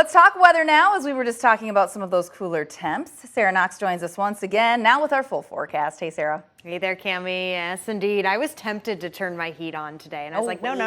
Let's talk weather now, as we were just talking about some of those cooler temps. Sarah Knox joins us once again, now with our full forecast. Hey, Sarah. Hey there, Cami. Yes, indeed. I was tempted to turn my heat on today, and I was like, no. I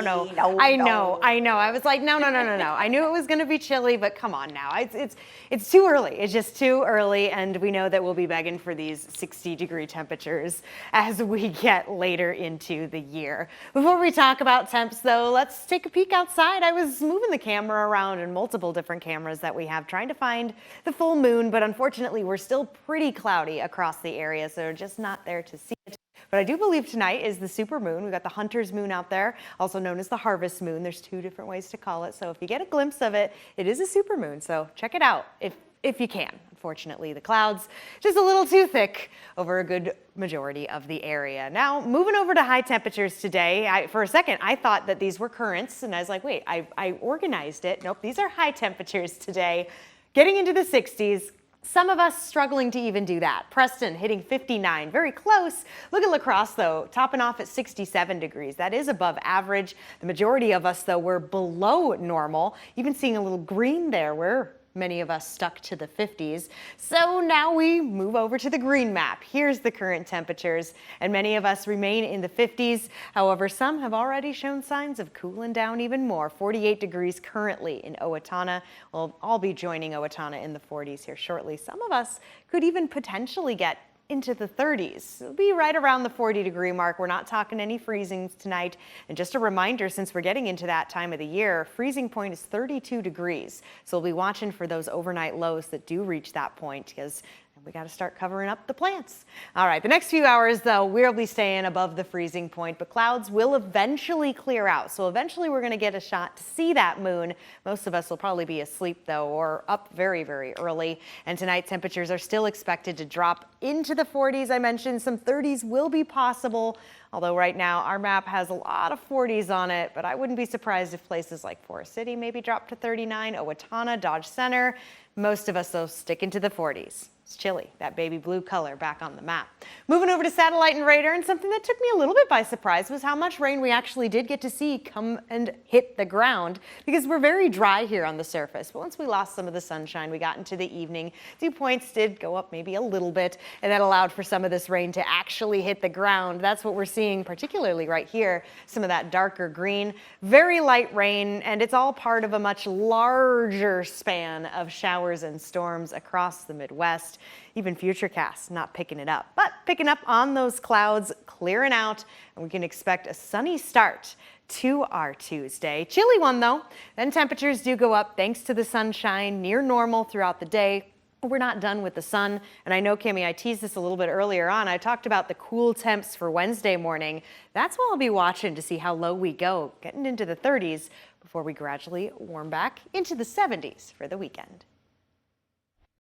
know. I was like, no. I knew it was going to be chilly, but come on now. It's too early. It's just too early, and we know that we'll be begging for these 60-degree temperatures as we get later into the year. Before we talk about temps, though, let's take a peek outside. I was moving the camera around in multiple different cameras that we have, trying to find the full moon, but unfortunately, we're still pretty cloudy across the area, so we're just not there to see it. But I do believe tonight is the super moon. We've got the hunter's moon out there, also known as the harvest moon. There's two different ways to call it. So if you get a glimpse of it, it is a super moon. So check it out if you can. Unfortunately, the clouds just a little too thick over a good majority of the area. Now, moving over to high temperatures today, for a second, I thought that these were currents, and I was like, wait, I organized it. Nope, these are high temperatures today, getting into the 60s. Some of us struggling to even do that. Preston hitting 59, very close. Look at La Crosse, though, topping off at 67 degrees. That is above average. The majority of us, though, were below normal. Even seeing a little green there where many of us stuck to the 50s. So now we move over to the green map. Here's the current temperatures, and many of us remain in the 50s. However, some have already shown signs of cooling down even more. 48 degrees currently in Owatonna. We'll all be joining Owatonna in the 40s here shortly. Some of us could even potentially get into the 30s. It'll be right around the 40-degree mark. We're not talking any freezings tonight. And just a reminder, since we're getting into that time of the year, freezing point is 32 degrees. So we'll be watching for those overnight lows that do reach that point, because we got to start covering up the plants. All right, the next few hours, though, we'll be staying above the freezing point, but clouds will eventually clear out. So eventually we're going to get a shot to see that moon. Most of us will probably be asleep, though, or up very, very early. And tonight, temperatures are still expected to drop into the 40s. I mentioned some 30s will be possible, although right now our map has a lot of 40s on it, but I wouldn't be surprised if places like Forest City maybe drop to 39, Owatonna, Dodge Center. Most of us, though, stick into the 40s. It's chilly, that baby blue color back on the map. Moving over to satellite and radar, and something that took me a little bit by surprise was how much rain we actually did get to see come and hit the ground, because we're very dry here on the surface. But once we lost some of the sunshine, we got into the evening. Dew points did go up maybe a little bit, and that allowed for some of this rain to actually hit the ground. That's what we're seeing, particularly right here, some of that darker green, very light rain, and it's all part of a much larger span of showers and storms across the Midwest. Even Futurecast not picking it up, but picking up on those clouds, clearing out, and we can expect a sunny start to our Tuesday. Chilly one, though. Then temperatures do go up thanks to the sunshine, near normal throughout the day. We're not done with the sun, and I know, Cami, I teased this a little bit earlier on. I talked about the cool temps for Wednesday morning. That's what I'll be watching to see how low we go, getting into the 30s before we gradually warm back into the 70s for the weekend.